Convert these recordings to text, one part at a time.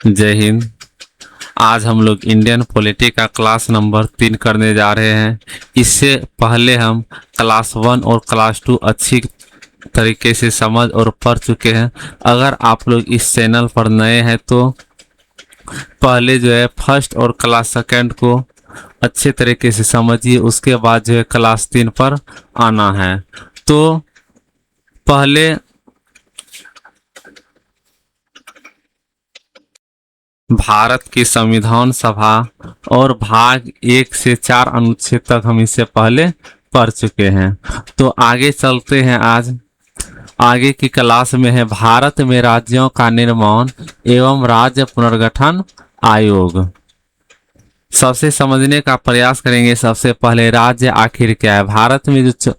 जय हिंद। आज हम लोग इंडियन पॉलिटी का क्लास नंबर 3 करने जा रहे हैं। इससे पहले हम क्लास 1 और क्लास 2 अच्छी तरीके से समझ और पढ़ चुके हैं। अगर आप लोग इस चैनल पर नए हैं तो पहले जो है फर्स्ट और क्लास सेकंड को अच्छे तरीके से समझिए, उसके बाद जो है क्लास 3 पर आना है। तो पहले भारत की संविधान सभा और भाग 1 से 4 अनुच्छेद तक हम इससे पहले पढ़ चुके हैं। तो आगे चलते हैं। आज आगे की क्लास में है भारत में राज्यों का निर्माण एवं राज्य पुनर्गठन आयोग। सबसे समझने का प्रयास करेंगे। सबसे पहले राज्य आखिर क्या है। भारत में जो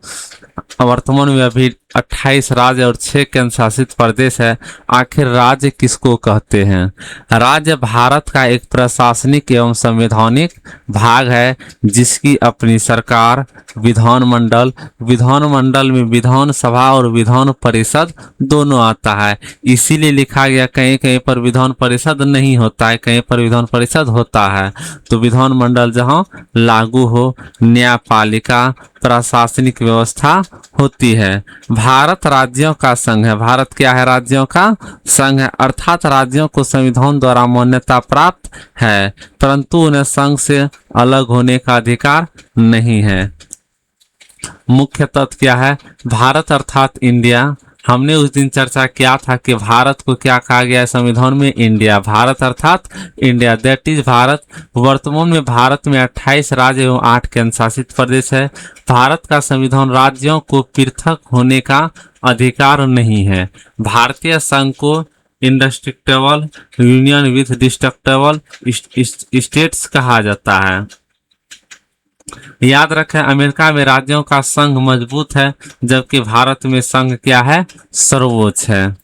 वर्तमान में अभी 28 राज्य और 6 केंद्र शासित प्रदेश है, आखिर राज्य किसको कहते हैं। राज्य भारत का एक प्रशासनिक एवं संवैधानिक भाग है जिसकी अपनी सरकार, विधानमंडल में विधान सभा और विधान परिषद दोनों आता है। इसीलिए लिखा गया, कहीं कहीं पर विधान परिषद नहीं होता है, कहीं पर विधान परिषद होता है। तो विधानमंडल जहां लागू हो, न्यायपालिका, प्रशासनिक व्यवस्था होती है। भारत राज्यों का संघ है। भारत क्या है? राज्यों का संघ है, अर्थात राज्यों को संविधान द्वारा मान्यता प्राप्त है, परंतु उन्हें संघ से अलग होने का अधिकार नहीं है। मुख्य तत्व क्या है? भारत अर्थात इंडिया। हमने उस दिन चर्चा किया था कि भारत को क्या कहा गया है संविधान में? इंडिया। भारत अर्थात इंडिया, दैट इज भारत। वर्तमान में भारत में 28 राज्य एवं 8 केंद्र शासित प्रदेश है। भारत का संविधान राज्यों को पृथक होने का अधिकार नहीं है। भारतीय संघ को indestructible union with destructible states कहा जाता है। याद रखें, अमेरिका में राज्यों का संघ मजबूत है, जबकि भारत में संघ क्या है? सर्वोच्च है।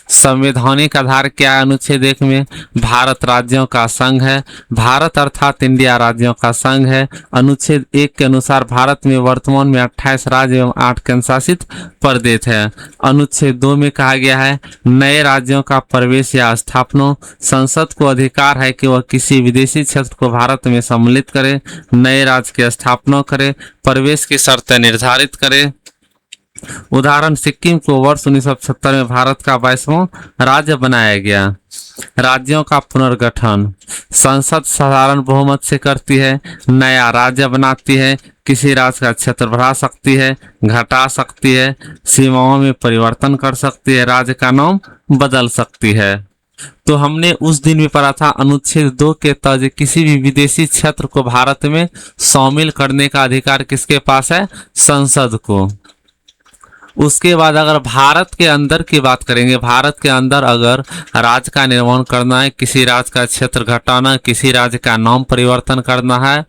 संवैधानिक आधार क्या है? अनुच्छेद 1 में भारत राज्यों का संघ है। भारत अर्थात इंडिया राज्यों का संघ है। अनुच्छेद 1 के अनुसार भारत में वर्तमान में 28 राज्य एवं 8 केंद्र शासित प्रदेश है। अनुच्छेद 2 में कहा गया है, नए राज्यों का प्रवेश या स्थापना, संसद को अधिकार है कि वह किसी विदेशी क्षेत्र को भारत में सम्मिलित करे, नए राज्य की स्थापना करे, प्रवेश की शर्तें निर्धारित करे। उदाहरण, सिक्किम को वर्ष 1970 में भारत का 22वां राज्य बनाया गया। राज्यों का पुनर्गठन संसद साधारण बहुमत से करती है, नया राज्य बनाती है, किसी राज्य का क्षेत्र बढ़ा सकती है, घटा सकती है, सीमाओं में परिवर्तन कर सकती है, राज्य का नाम बदल सकती है। तो हमने उस दिन भी पढ़ा था, अनुच्छेद 2 के तहत किसी भी विदेशी क्षेत्र को भारत में शामिल करने का अधिकार किसके पास है? संसद को। उसके बाद अगर भारत के अंदर की बात करेंगे, भारत के अंदर अगर राज्य का निर्माण करना है, किसी राज्य का क्षेत्र घटाना, किसी राज्य का नाम परिवर्तन करना है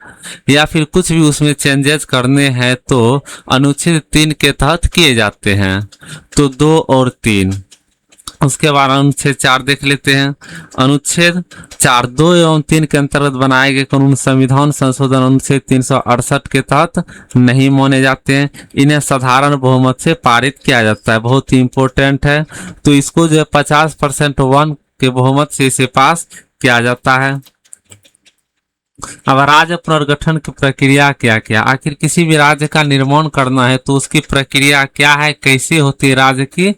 या फिर कुछ भी उसमें चेंजेस करने हैं तो अनुच्छेद 3 के तहत किए जाते हैं। तो 2 और 3। उसके बाद अनुच्छेद 4 देख लेते हैं। अनुच्छेद 4 2 एवं 3 के अंतर्गत बनाए गए कानून संविधान संशोधन अनुच्छेद 368 के तहत नहीं माने जाते हैं। इन्हें साधारण बहुमत से पारित किया जाता है। बहुत ही इंपॉर्टेंट है। तो इसको जो है 50% 1 के बहुमत से इसे पास किया जाता है। अब राज्य पुनर्गठन की प्रक्रिया क्या क्या? आखिर किसी भी राज्य का निर्माण करना है तो उसकी प्रक्रिया क्या है, कैसे होती है राज्य की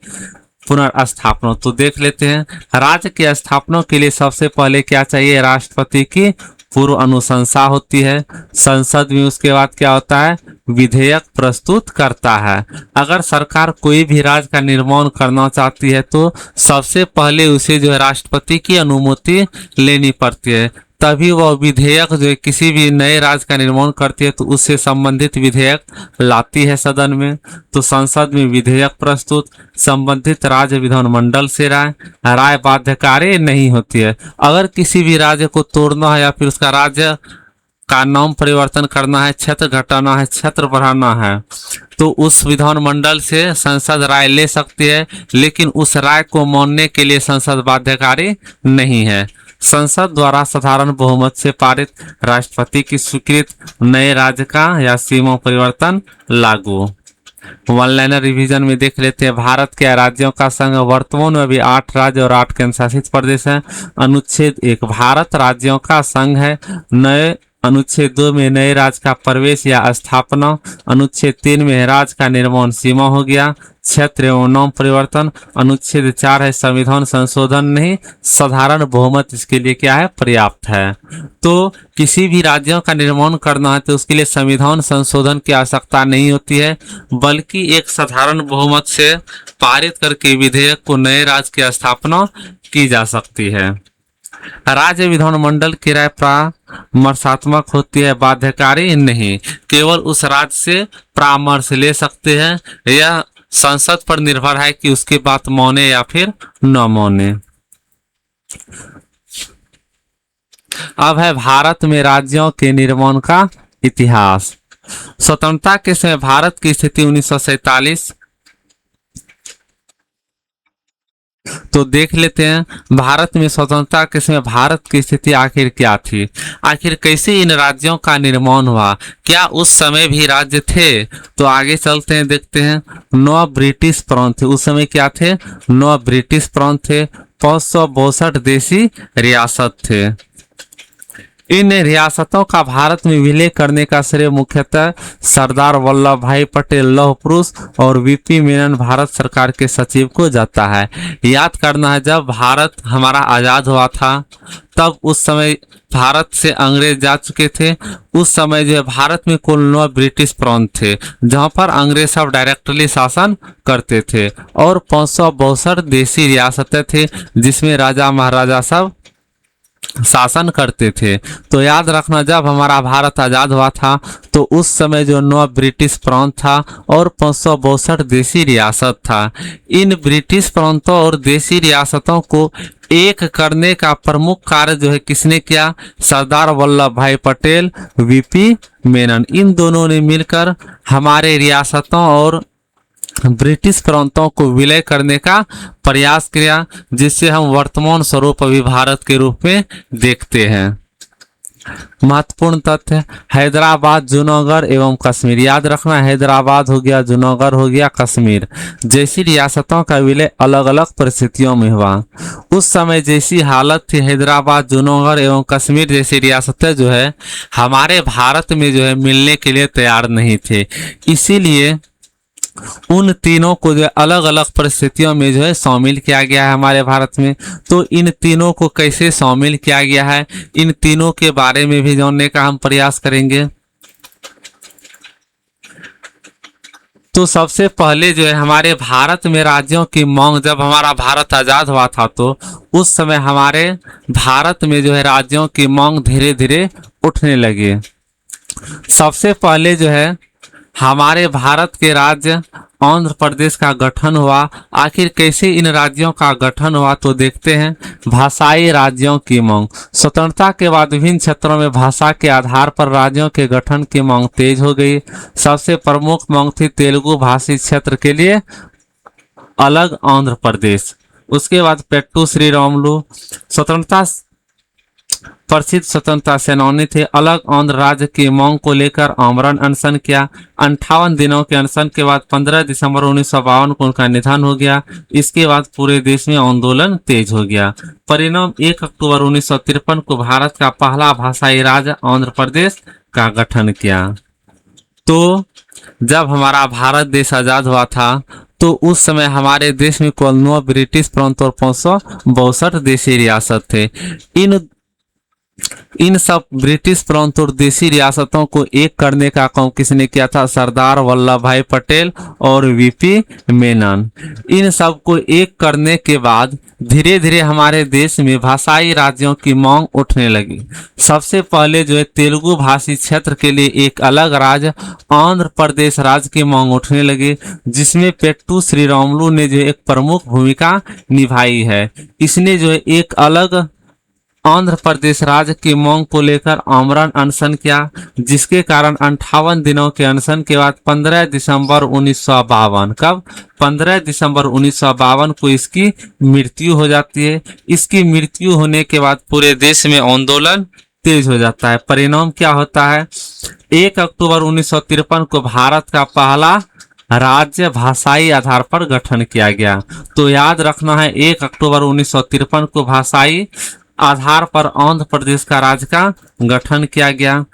पुनर्स्थापना? तो देख लेते हैं। राज्य की स्थापना के लिए सबसे पहले क्या चाहिए? राष्ट्रपति की पूर्व अनुशंसा होती है। संसद में उसके बाद क्या होता है? विधेयक प्रस्तुत करता है। अगर सरकार कोई भी राज्य का निर्माण करना चाहती है तो सबसे पहले उसे जो है राष्ट्रपति की अनुमति लेनी पड़ती है, तभी वह विधेयक जो है किसी भी नए राज्य का निर्माण करती है तो उससे संबंधित विधेयक लाती है सदन में। तो संसद में विधेयक प्रस्तुत, संबंधित राज्य विधानमंडल से राय बाध्यकारी नहीं होती है। अगर किसी भी राज्य को तोड़ना है या फिर उसका राज्य का नाम परिवर्तन करना है, क्षेत्र घटाना है, क्षेत्र बढ़ाना है, तो उस विधानमंडल से संसद राय ले सकती है, लेकिन उस राय को मानने के लिए संसद बाध्यकारी नहीं है। संसद द्वारा साधारण बहुमत से पारित, राष्ट्रपति की स्वीकृत, नए राज्य का या सीमा परिवर्तन लागू। वन लाइनर रिवीजन में देख लेते हैं। भारत के राज्यों का संघ वर्तमान में भी 8 राज्य और 8 केंद्र शासित प्रदेश हैं। अनुच्छेद 1 भारत राज्यों का संघ है। नए अनुच्छेद 2 में नए राज्य का प्रवेश या स्थापना। अनुच्छेद 3 में राज्य का निर्माण सीमा हो गया। क्षेत्र एवं नाम परिवर्तन। अनुच्छेद 4 है संविधान संशोधन नहीं, साधारण बहुमत इसके लिए क्या है, पर्याप्त है। तो किसी भी राज्यों का निर्माण करना है तो उसके लिए संविधान संशोधन की आवश्यकता नहीं होती है, बल्कि एक साधारण बहुमत से पारित करके विधेयक को नए राज्य की स्थापना की जा सकती है। राज्य विधानमंडल की राय परामर्शात्मक होती है, बाध्यकारी नहीं। केवल उस राज्य से परामर्श ले सकते हैं। यह संसद पर निर्भर है कि उसकी बात माने या फिर न माने। अब है भारत में राज्यों के निर्माण का इतिहास। स्वतंत्रता के समय भारत की स्थिति 1947। तो देख लेते हैं भारत में स्वतंत्रता के समय भारत की स्थिति आखिर क्या थी, आखिर कैसे इन राज्यों का निर्माण हुआ, क्या उस समय भी राज्य थे। तो आगे चलते हैं, देखते हैं। 9 ब्रिटिश प्रांत थे उस समय, क्या थे, 9 ब्रिटिश प्रांत थे। 562 देशी रियासत थे। इन रियासतों का भारत में विलय करने का श्रेय मुख्यतः सरदार वल्लभ भाई पटेल लौह पुरुष और वीपी मेनन भारत सरकार के सचिव को जाता है। याद करना है, जब भारत हमारा आज़ाद हुआ था तब उस समय भारत से अंग्रेज जा चुके थे। उस समय जो है भारत में कुल 9 ब्रिटिश प्रांत थे जहां पर अंग्रेज सब डायरेक्टली शासन करते थे, और 562 देशी रियासतें थे जिसमें राजा महाराजा सब शासन करते थे। तो याद रखना, जब हमारा भारत आज़ाद हुआ था तो उस समय जो 9 ब्रिटिश प्रांत था और 562 देशी रियासत था। इन ब्रिटिश प्रांतों और देशी रियासतों को एक करने का प्रमुख कार्य जो है किसने किया, सरदार वल्लभ भाई पटेल, वीपी मेनन। इन दोनों ने मिलकर हमारे रियासतों और ब्रिटिश प्रांतों को विलय करने का प्रयास किया, जिससे हम वर्तमान स्वरूप अभी भारत के रूप में देखते हैं। महत्वपूर्ण तथ्य, हैदराबाद, जूनागढ़ एवं कश्मीर। याद रखना, हैदराबाद हो गया, जूनागढ़ हो गया, कश्मीर जैसी रियासतों का विलय अलग अलग परिस्थितियों में हुआ। उस समय जैसी हालत थी, हैदराबाद, जूनागढ़ एवं कश्मीर जैसी रियासतें जो है हमारे भारत में जो है मिलने के लिए तैयार नहीं थे। इसीलिए उन तीनों को जो अलग अलग परिस्थितियों में जो है शामिल किया गया है हमारे भारत में। तो इन तीनों को कैसे शामिल किया गया है, इन तीनों के बारे में भी जानने का हम प्रयास करेंगे। तो सबसे पहले जो है हमारे भारत में राज्यों की मांग, जब हमारा भारत आज़ाद हुआ था तो उस समय हमारे भारत में जो है राज्यों की मांग धीरे धीरे उठने लगी। सबसे पहले जो है हमारे भारत के राज्य आंध्र प्रदेश का गठन हुआ। आखिर कैसे इन राज्यों का गठन हुआ, तो देखते हैं। भाषाई राज्यों की मांग। स्वतंत्रता के बाद विभिन्न क्षेत्रों में भाषा के आधार पर राज्यों के गठन की मांग तेज हो गई। सबसे प्रमुख मांग थी तेलुगु भाषी क्षेत्र के लिए अलग आंध्र प्रदेश। उसके बाद पेट्टू श्रीरामुलु स्वतंत्रता प्रसिद्ध स्वतंत्रता सेनानी थे, अलग आंध्र राज्य की मांग को लेकर आमरण अनशन किया। 58 दिनों के अनशन के बाद 15 दिसंबर 1952 को उनका निधन हो गया। इसके बाद पूरे देश में आंदोलन तेज हो गया। परिणाम 1 अक्टूबर 1953 को भारत का पहला भाषाई राज्य आंध्र प्रदेश का गठन किया। तो जब हमारा भारत देश आजाद हुआ था तो उस समय हमारे देश में कुल 9 ब्रिटिश प्रांत और 562 देशी रियासत थे। इन सब ब्रिटिश प्रांत और देशी रियासतों को एक करने का काम किसने किया था, सरदार वल्लभ भाई पटेल और वीपी मेनन। इन सब को एक करने के बाद धीरे धीरे हमारे देश में भाषाई राज्यों की मांग उठने लगी। सबसे पहले जो है तेलुगु भाषी क्षेत्र के लिए एक अलग राज्य आंध्र प्रदेश राज्य की मांग उठने लगी, जिसमें पेट्टू श्रीरामुलु ने जो एक प्रमुख भूमिका निभाई है। इसने जो है एक अलग आंध्र प्रदेश राज्य की मांग को लेकर आमरण अनशन किया, जिसके कारण 58 दिनों के अनशन के बाद 15 दिसंबर 1952 कब 15 दिसंबर 1952 को इसकी मृत्यु हो जाती है। इसकी मृत्यु होने के बाद पूरे देश में आंदोलन तेज हो जाता है। परिणाम क्या होता है, 1 अक्टूबर 1953 को भारत का पहला राज्य भाषाई आधार पर गठन किया गया। तो याद रखना है 1 अक्टूबर 1953 को भाषाई आधार पर आंध्र प्रदेश का राज्य का गठन किया गया।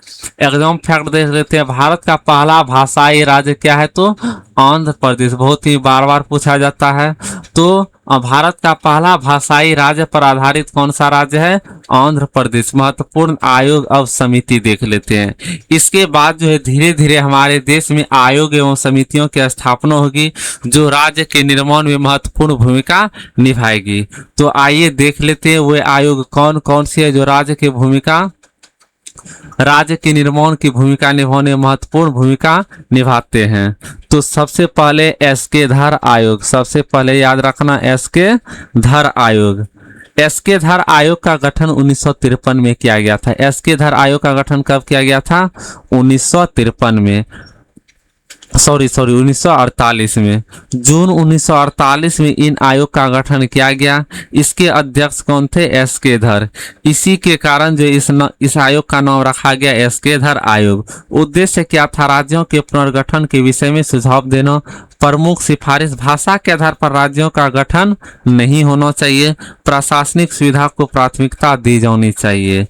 एग्जाम फैक्ट देख लेते हैं, भारत का पहला भाषाई राज्य क्या है, तो आंध्र प्रदेश। बहुत ही बार बार पूछा जाता है। तो भारत का पहला भाषाई राज्य पर आधारित कौन सा राज्य है, आंध्र प्रदेश। महत्वपूर्ण आयोग अब समिति देख लेते हैं। इसके बाद जो है धीरे धीरे हमारे देश में आयोग एवं समितियों की स्थापना होगी जो राज्य के निर्माण में महत्वपूर्ण भूमिका निभाएगी। तो आइए देख लेते हैं वे आयोग कौन कौन सी है जो राज्य के निर्माण की भूमिका निभाने महत्वपूर्ण भूमिका निभाते हैं। तो सबसे पहले एसके धर आयोग, सबसे पहले याद रखना एसके धर आयोग। एसके धर आयोग का गठन 1953 में किया गया था। एसके धर आयोग का गठन कब किया गया था, 1953 में, 1948 में। जून 1948 में इन आयोग का गठन किया गया। इसके अध्यक्ष कौन थे, एसके धर। इसी के कारण जो इस आयोग का नाम रखा गया एसके धर आयोग। उद्देश्य क्या था, राज्यों के पुनर्गठन के विषय में सुझाव देना। प्रमुख सिफारिश, भाषा के आधार पर राज्यों का गठन नहीं होना चाहिए। प्रशासनिक सुविधा को प्राथमिकता दी जानी चाहिए।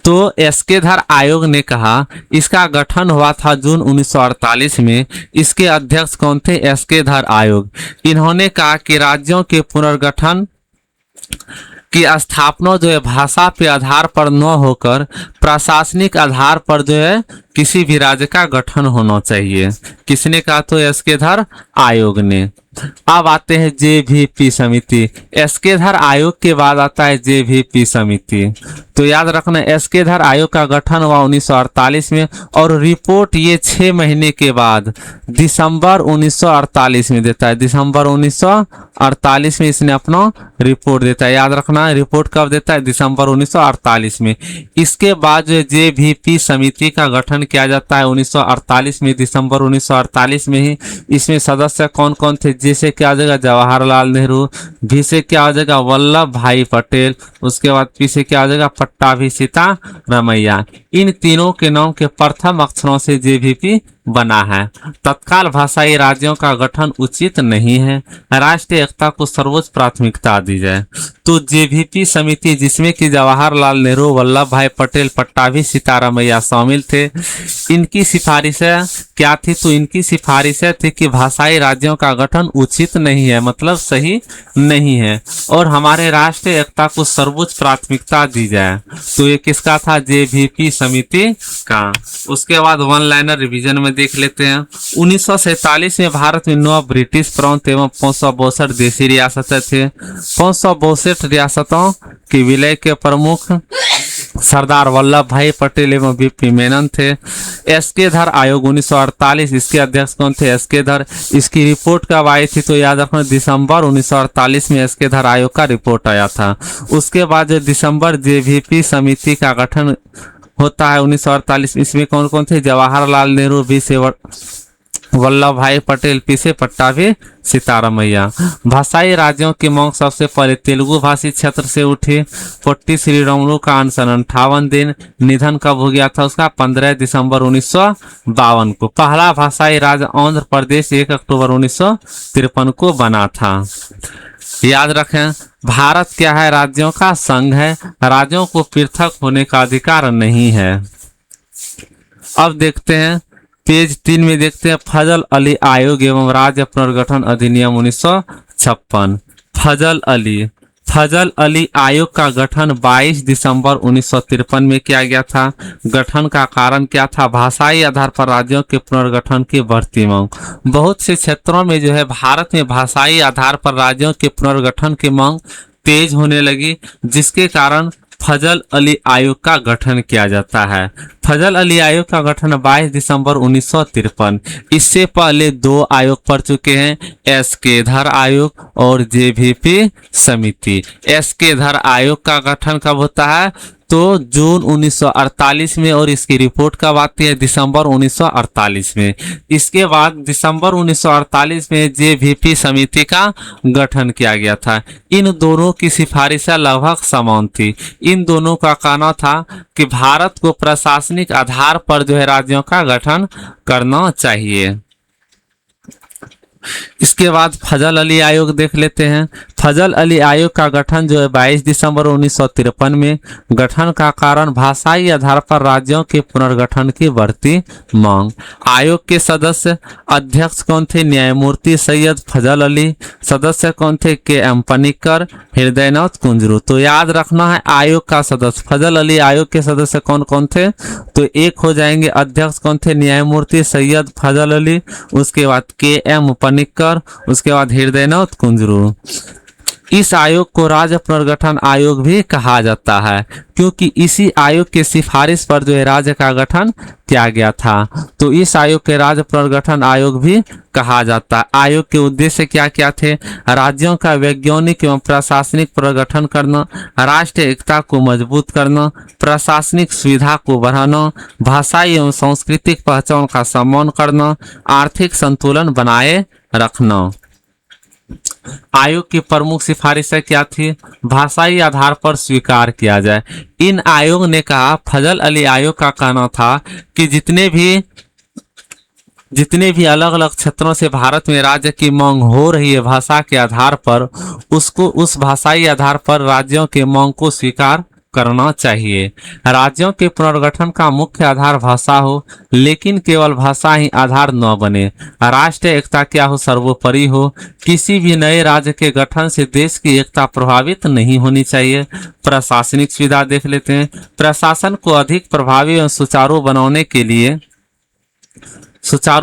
तो एसके धर आयोग ने कहा, इसका गठन हुआ था जून 1948 में। इसके अध्यक्ष कौन थे, एसके धर आयोग। इन्होंने कहा कि राज्यों के पुनर्गठन की स्थापना जो है भाषा के आधार पर न होकर प्रशासनिक आधार पर जो है किसी भी राज्य का गठन होना चाहिए। किसने कहा, तो एसके धर आयोग ने। अब आते हैं जेवीपी समिति। एसके धर आयोग के बाद आता है जेवीपी समिति। तो याद रखना एसके धर आयोग का गठन हुआ 1948 में और रिपोर्ट ये 6 महीने के बाद दिसंबर 1948 में देता है। दिसंबर 1948 में इसने अपना रिपोर्ट देता है। याद रखना रिपोर्ट कब देता है, दिसंबर 1948 में। इसके बाद जो जेवीपी समिति का गठन किया जाता है 1948 में, दिसंबर 1948 में ही। इसमें सदस्य कौन कौन थे, जैसे क्या हो जाएगा जवाहरलाल नेहरू, भी से क्या हो जाएगा वल्लभ भाई पटेल, उसके बाद पी से क्या हो जाएगा पट्टाभी सीतारमैया। इन तीनों के नाम के प्रथम अक्षरों से जेवीपी बना है। तत्काल भाषाई राज्यों का गठन उचित नहीं है, राष्ट्रीय एकता को सर्वोच्च प्राथमिकता दी जाए। तो जेवीपी समिति जिसमें कि जवाहरलाल नेहरू, वल्लभ भाई पटेल, पट्टाभी सीतारमैया शामिल थे, इनकी सिफारिशें क्या थी, तो इनकी सिफारिशें थी कि भाषाई राज्यों का गठन उचित नहीं है, मतलब सही नहीं है, और हमारे राष्ट्रीय एकता को सर्वोच्च प्राथमिकता दी जाए। तो ये किसका था, जेवीपी समिति का। उसके बाद वन लाइनर रिवीजन में देख लेते हैं। 1947 में भारत में 9 ब्रिटिश प्रांत एवं 562 देशी रियासतें थे। 562 रियासतों के विलय के प्रमुख सरदार वल्लभ भाई पटेल एवं वीपी मेनन थे। एसके धर आयोग 1948, इसके अध्यक्ष कौन थे, एसके धर। इसकी रिपोर्ट कब आई थी, तो याद रखना दिसंबर 1948 में एसके धर आयोग का रिपोर्ट आया था। उसके बाद दिसंबर जेवीपी समिति का गठन होता है 1948। इसमें कौन कौन थे, जवाहरलाल नेहरू, भी से वल्लभ भाई पटेल, पी से पट्टाभी सीतारमैया। भाषाई राज्यों की मांग सबसे पहले तेलुगु भाषी क्षेत्र से उठी। पोट्टी श्रीरामुलु का अनशन 58 दिन। निधन कब हो गया था उसका, 15 दिसंबर 1952 को। पहला भाषाई राज्य आंध्र प्रदेश 1 अक्टूबर 1953 को बना था। याद रखें भारत क्या है, राज्यों का संघ है, राज्यों को पृथक होने का अधिकार नहीं है। अब देखते हैं पेज 3 में देखते हैं फजल अली आयोग एवं राज्य पुनर्गठन अधिनियम 1956। फजल अली आयोग का गठन 22 दिसंबर 1953 में किया गया था। गठन का कारण क्या था, भाषाई आधार पर राज्यों के पुनर्गठन की बढ़ती मांग। बहुत से क्षेत्रों में जो है भारत में भाषाई आधार पर राज्यों के पुनर्गठन की मांग तेज होने लगी, जिसके कारण फजल अली आयोग का गठन किया जाता है। फजल अली आयोग का गठन 22 दिसंबर 1953। इससे पहले 2 आयोग पढ़ चुके हैं, एसके धर आयोग और जेवीपी समिति। एसके धर आयोग का गठन कब होता है, तो जून 1948 में, और इसकी रिपोर्ट कब आती है? दिसंबर 1948 में। इसके बाद दिसंबर 1948 में जेवीपी समिति का गठन किया गया था। इन दोनों की सिफारिशें लगभग समान थी। इन दोनों का कहना था कि भारत को प्रशासनिक आधार पर जो है राज्यों का गठन करना चाहिए। इसके बाद फजल अली आयोग देख लेते हैं। फजल अली आयोग का गठन जो है 22 दिसंबर 1953 में। गठन का कारण भाषाई आधार पर राज्यों के पुनर्गठन की बढ़ती मांग। आयोग के सदस्य अध्यक्ष कौन थे? न्यायमूर्ति सैयद फजल अली। सदस्य कौन थे? के.एम. पनिक्कर, हृदयनाथ कुंजरू। तो याद रखना है आयोग का सदस्य फजल अली। आयोग के सदस्य कौन कौन थे? तो एक हो जाएंगे अध्यक्ष कौन थे? न्यायमूर्ति सैयद फजल अली। उसके बाद के.एम. पनिक्कर, उसके बाद हृदयनाथ कुंजरू। इस आयोग को राज्य पुनर्गठन आयोग भी कहा जाता है, क्योंकि इसी आयोग के सिफारिश पर जो है राज्य का गठन किया गया था। तो इस आयोग के राज्य पुनर्गठन आयोग भी कहा जाता है। आयोग के उद्देश्य क्या क्या थे? राज्यों का वैज्ञानिक एवं प्रशासनिक पुनर्गठन करना, राष्ट्रीय एकता को मजबूत करना, प्रशासनिक सुविधा को बढ़ाना, भाषाई एवं सांस्कृतिक पहचान का सम्मान करना, आर्थिक संतुलन बनाए रखना। आयोग की प्रमुख सिफारिशें क्या थी? भाषाई आधार पर स्वीकार किया जाए। इन आयोग ने कहा, फजल अली आयोग का कहना था कि जितने भी अलग अलग क्षेत्रों से भारत में राज्य की मांग हो रही है भाषा के आधार पर, उसको उस भाषाई आधार पर राज्यों के मांग को स्वीकार करना चाहिए। राज्यों के पुनर्गठन का मुख्य आधार भाषा हो, लेकिन केवल भाषा ही आधार न बने। राष्ट्रीय एकता क्या हो? सर्वोपरि हो। किसी भी नए राज्य के गठन से देश की एकता प्रभावित नहीं होनी चाहिए। प्रशासनिक सुविधा देख लेते हैं। प्रशासन को अधिक प्रभावी एवं सुचारू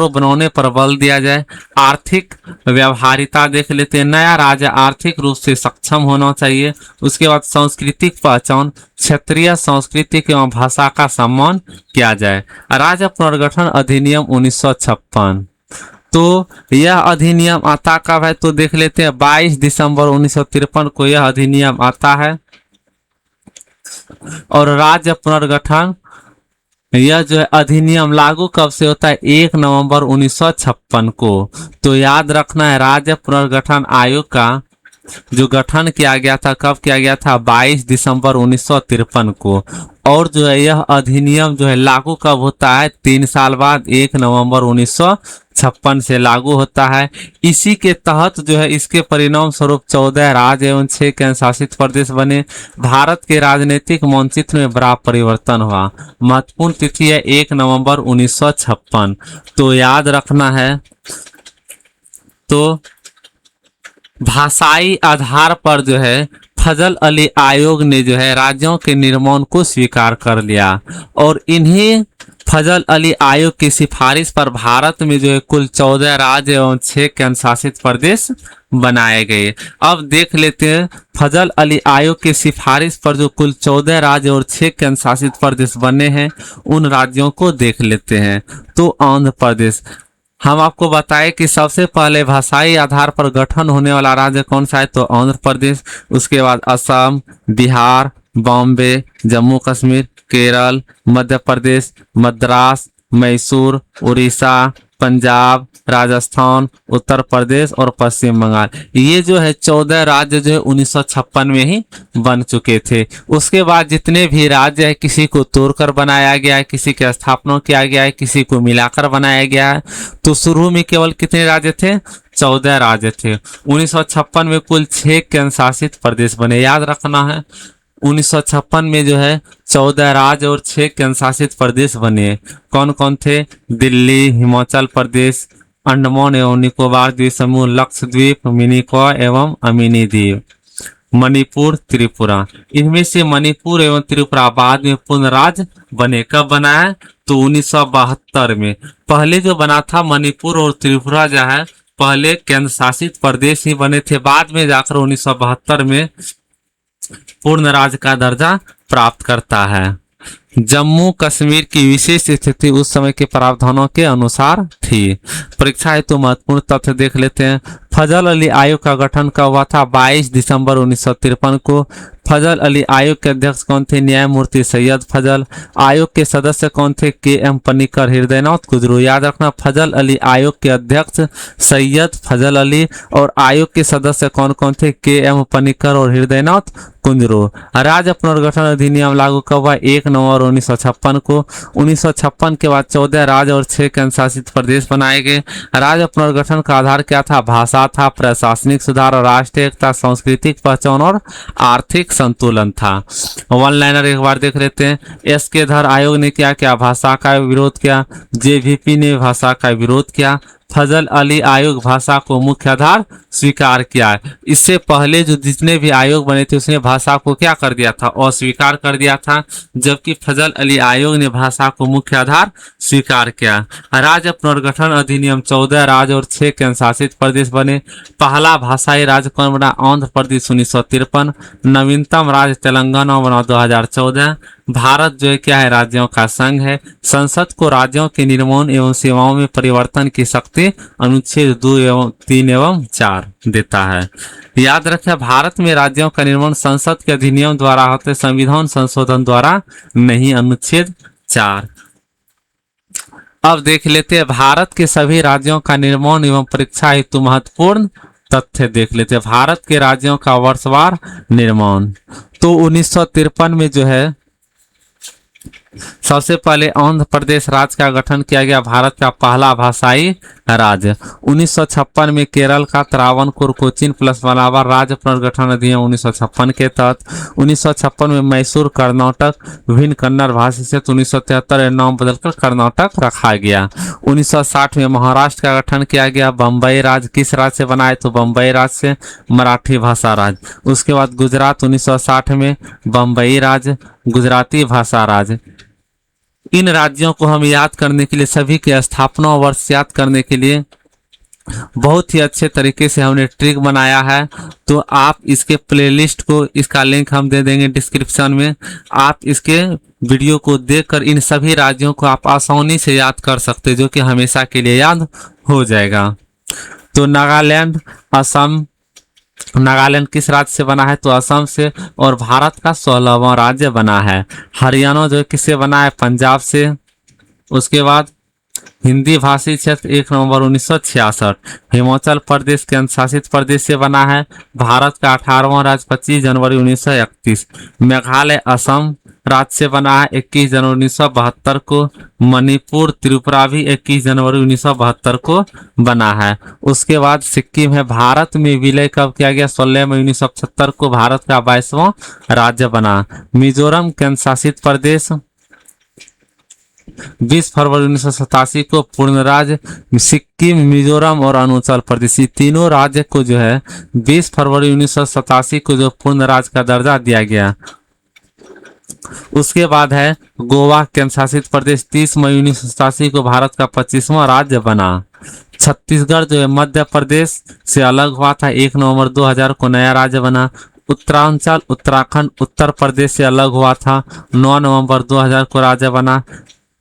बनाने पर बल दिया जाए। आर्थिक व्यवहारिता देख लेते हैं। नया राज्य आर्थिक रूप से सक्षम होना चाहिए। उसके बाद सांस्कृतिक पहचान, क्षेत्रीय सांस्कृतिक एवं भाषा का सम्मान किया जाए। राज्य पुनर्गठन अधिनियम 1956। तो यह अधिनियम आता कब है? तो देख लेते हैं 22 दिसंबर 1953 को यह अधिनियम आता है। और राज्य पुनर्गठन यह जो है अधिनियम लागू कब से होता है? 1 नवंबर 1956 को। तो याद रखना है राज्य पुनर्गठन आयोग का जो गठन किया गया था, कब किया गया था? 22 दिसंबर 1953 को। और जो है यह अधिनियम जो है लागू कब होता है? 3 साल बाद 1 नवंबर 1956 से लागू होता है। इसी के तहत जो है इसके परिणाम स्वरूप 14 राज्य एवं 6 केंद्र शासित प्रदेश बने। भारत के राजनीतिक मानचित्र में बड़ा परिवर्तन हुआ। महत्वपूर्ण तिथि है 1 नवंबर 1956। तो याद रखना है। तो भाषाई आधार पर जो है फजल अली आयोग ने जो है राज्यों के निर्माण को स्वीकार कर लिया, और इन्हीं फजल अली आयोग की सिफारिश पर भारत में जो है कुल 14 राज्य एवं 6 केंद्र शासित प्रदेश बनाए गए। अब देख लेते हैं फजल अली आयोग की सिफारिश पर जो कुल 14 राज्य और 6 केंद्र शासित प्रदेश बने हैं, उन राज्यों को देख लेते हैं। तो आंध्र प्रदेश, हम आपको बताएं कि सबसे पहले भाषाई आधार पर गठन होने वाला राज्य कौन सा है? तो आंध्र प्रदेश। उसके बाद असम, बिहार, बॉम्बे, जम्मू कश्मीर, केरल, मध्य प्रदेश, मद्रास, मैसूर, उड़ीसा, पंजाब, राजस्थान, उत्तर प्रदेश और पश्चिम बंगाल। ये जो है 14 राज्य जो है 1956 में ही बन चुके थे। उसके बाद जितने भी राज्य है, किसी को तोड़कर बनाया गया है, किसी की स्थापना किया गया है, किसी को मिलाकर बनाया गया है। तो शुरू में केवल कितने राज्य थे? 14 राज्य थे। 1956 में कुल 6 केंद्र शासित प्रदेश बने। याद रखना है 1956 में जो है 14 राज्य और 6 केंद्र शासित प्रदेश बने। कौन कौन थे? दिल्ली, हिमाचल प्रदेश, अंडमान एवं निकोबार द्वीप समूह, लक्षद्वीप, मिनिकॉय एवं अमिनी द्वीप, मणिपुर, त्रिपुरा। इनमें से मणिपुर एवं त्रिपुरा बाद में पूर्ण राज्य बने। कब बना है? तो 1972 में। पहले जो बना था मणिपुर और त्रिपुरा जो है पहले केंद्र शासित प्रदेश ही बने थे। बाद में जाकर 1972 में पूर्ण राज्य का दर्जा प्राप्त करता है। जम्मू कश्मीर की विशेष स्थिति उस समय के प्रावधानों के अनुसार थी। परीक्षा हेतु महत्वपूर्ण तथ्य देख लेते हैं। फजल अली आयोग का गठन कब हुआ था? 22 दिसंबर 1953 को। फजल अली आयोग के अध्यक्ष कौन थे? न्यायमूर्ति सैयद फजल। आयोग के सदस्य कौन थे? के एम पनिकर, हृदयनाथ कुजरू। याद रखना, फजल अली आयोग के अध्यक्ष सैयद फजल अली और आयोग के सदस्य कौन कौन थे? के एम पनिकर और हृदयनाथ कुंजरू। राज्य पुनर्गठन अधिनियम लागू कब हुआ? 1 नवंबर 1956 को। 1956 के बाद 14 राज्य और 6 केंद्र शासित प्रदेश बनाए गए। राज्य पुनर्गठन का आधार क्या था? भाषा था, प्रशासनिक सुधार और राष्ट्रीय एकता, सांस्कृतिक पहचान और आर्थिक संतुलन था। वन लाइनर एक बार देख लेते हैं। एस के धर आयोग ने क्या भाषा का विरोध किया। जेवीपी ने भाषा का विरोध किया। फजल अली आयोग भाषा को मुख्य आधार स्वीकार किया। इससे पहले जो जितने भी आयोग बने थे उसने भाषा को क्या कर दिया था? अस्वीकार कर दिया था, जबकि फजल अली आयोग ने भाषा को मुख्य आधार स्वीकार किया। राज्य पुनर्गठन अधिनियम 14 राज्य और 6 केंद्र शासित प्रदेश बने। पहला भाषाई राज्य कौन बना? आंध्र प्रदेश 1953। नवीनतम राज्य तेलंगाना बना 2014। भारत जो है क्या है? राज्यों का संघ है। संसद को राज्यों के निर्माण एवं सेवाओं में परिवर्तन की शक्ति अनुच्छेद 2 एवं 3 एवं 4 देता है। याद रखें, भारत में राज्यों का निर्माण संसद के अधिनियम द्वारा होते, संविधान संशोधन द्वारा नहीं। अनुच्छेद 4। अब देख लेते हैं भारत के सभी राज्यों का निर्माण एवं परीक्षा हेतु महत्वपूर्ण तथ्य देख लेते हैं। भारत के राज्यों का वर्षवार निर्माण तो 1953 में जो है सबसे पहले आंध्र प्रदेश राज्य का गठन किया गया, भारत का पहला भाषाई राज्य। 1956 में केरल का त्रावणकोर, कोचीन प्लस मलाबार राज्य पुनर्गठन अधिनियम 1956 के तहत। 1956 में मैसूर कर्नाटक विभिन्न कन्नड़ भाषी से 1973 नाम बदलकर कर्नाटक रखा गया। 1960 में महाराष्ट्र का गठन किया गया। बम्बई राज्य किस राज्य से बना है? तो बम्बई राज्य से, मराठी भाषा राज्य। उसके बाद गुजरात 1960 में बम्बई राज्य, गुजराती भाषा राज्य। इन राज्यों को हम याद करने के लिए, सभी के स्थापना वर्ष याद करने के लिए बहुत ही अच्छे तरीके से हमने ट्रिक बनाया है। तो आप इसके प्लेलिस्ट को, इसका लिंक हम दे देंगे डिस्क्रिप्शन में। आप इसके वीडियो को देखकर इन सभी राज्यों को आप आसानी से याद कर सकते, जो कि हमेशा के लिए याद हो जाएगा। तो नागालैंड, असम। नागालैंड किस राज्य से बना है? तो असम से। और भारत का 16वां राज्य बना है। हरियाणा जो किससे बना है? पंजाब से। उसके बाद हिंदी भाषी क्षेत्र 1 नवंबर 1966। हिमाचल प्रदेश केंद्र शासित प्रदेश से बना है। भारत का 18वां राज्य 25 जनवरी 1931। मेघालय असम राज्य से बना है 21 जनवरी 1972 को। मणिपुर त्रिपुरा भी 21 जनवरी 1972 को बना है। उसके बाद सिक्किम है। भारत में विलय कब किया गया? 16 मई 1975 को भारत का 22वां राज्य बना। मिजोरम केंद्र शासित प्रदेश 20 फरवरी 1987 को पूर्ण राज्य। सिक्किम, मिजोरम और अरुणाचल प्रदेश, तीनों राज्य को जो है 20 फरवरी 1987 को जो पूर्ण राज्य का दर्जा दिया गया। उसके बाद है गोवा केंद्र शासित प्रदेश 30 मई 1987 को भारत का 25वां राज्य बना। छत्तीसगढ़ जो है मध्य प्रदेश से अलग हुआ था, 1 नवंबर 2000 को नया राज्य बना। उत्तरांचल उत्तराखंड उत्तर प्रदेश से अलग हुआ था, 9 नवंबर 2000 को राज्य बना।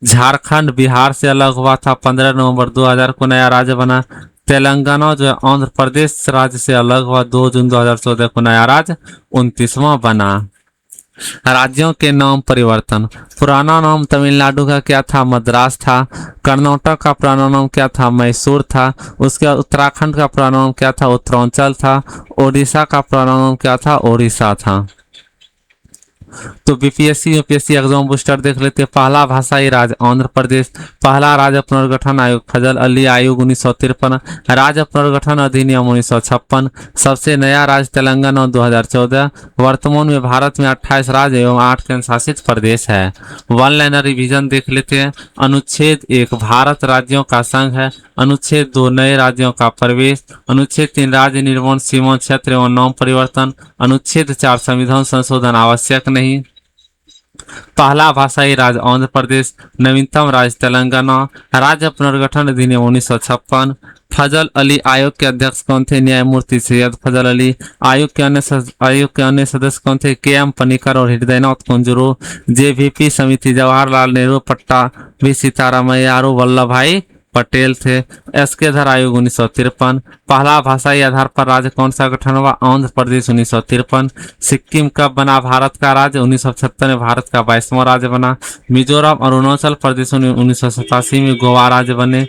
झारखंड बिहार से अलग हुआ था, 15 नवंबर 2000 को नया राज्य बना। तेलंगाना जो है आंध्र प्रदेश राज्य से अलग हुआ, 2 जून 2014 को नया राज्य 29वां बना। राज्यों के नाम परिवर्तन। पुराना नाम तमिलनाडु का क्या था? मद्रास था। कर्नाटक का पुराना नाम क्या था? मैसूर था। उसके बाद उत्तराखंड का पुराना नाम क्या था? उत्तरांचल था। ओडिशा का पुराना नाम क्या था? ओडिशा था। तो बीपीएससी यूपीएससी एग्जाम बूस्टर देख लेते हैं। पहला भाषाई राज्य आंध्र प्रदेश। पहला राज्य पुनर्गठन आयोग फजल अली आयोग 1953। राज्य पुनर्गठन अधिनियम 1956। सबसे नया राज्य तेलंगाना 2014। वर्तमान में भारत में 28 राज्य एवं 8 केंद्र शासित प्रदेश है। वन लाइनर रिवीजन देख लेते हैं। अनुच्छेद 1 भारत राज्यों का संघ है। अनुच्छेद 2 नए राज्यों का प्रवेश। अनुच्छेद 3 राज्य निर्माण सीमा क्षेत्र एवं नाम परिवर्तन। अनुच्छेद 4 संविधान संशोधन आवश्यक नहीं। पहला भाषाई राज्य आंध्र प्रदेश। नवीनतम राज्य तेलंगाना। राज्य पुनर्गठन अधिनियम 1956। फजल अली आयोग के अध्यक्ष कौन थे? न्यायमूर्ति सैयद फजल अली। आयोग के अन्य सदस्य कौन थे? के एम पनिकर और हृदयनाथ कुंजरू। जेवीपी समिति जवाहरलाल नेहरू, पट्टा भी सीतारामैया, वल्लभ भाई पटेल थे। एसकेधर आयोग 1953। पहला भाषाई आधार पर राज्य कौन सा गठन हुआ? आंध्र प्रदेश 1953। सिक्किम कब बना भारत का राज्य? 1977 में भारत का 22वां राज्य बना। मिजोरम और अरुणाचल प्रदेश 1987 में गोवा राज्य बने।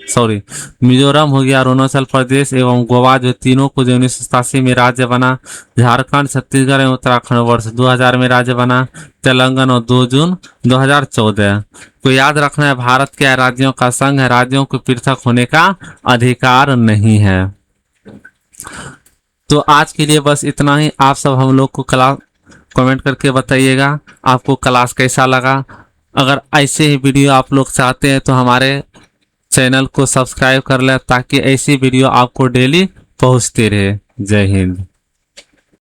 मिजोरम हो गया, अरुणाचल प्रदेश एवं गोवा जो तीनों को जो 1987 में राज्य बना। झारखंड, छत्तीसगढ़ एवं उत्तराखंड वर्ष 2000 में राज्य बना। तेलंगाना 2 जून 2014। तो याद रखना है, भारत क्या है? राज्यों का संघ है। राज्यों को पृथक होने का अधिकार नहीं है। तो आज के लिए बस इतना ही। आप सब हम लोग को क्लास कमेंट करके बताइएगा आपको क्लास कैसा लगा। अगर ऐसे ही वीडियो आप लोग चाहते हैं तो हमारे चैनल को सब्सक्राइब कर लें ताकि ऐसी वीडियो आपको डेली पहुंचती रहे। जय हिंद।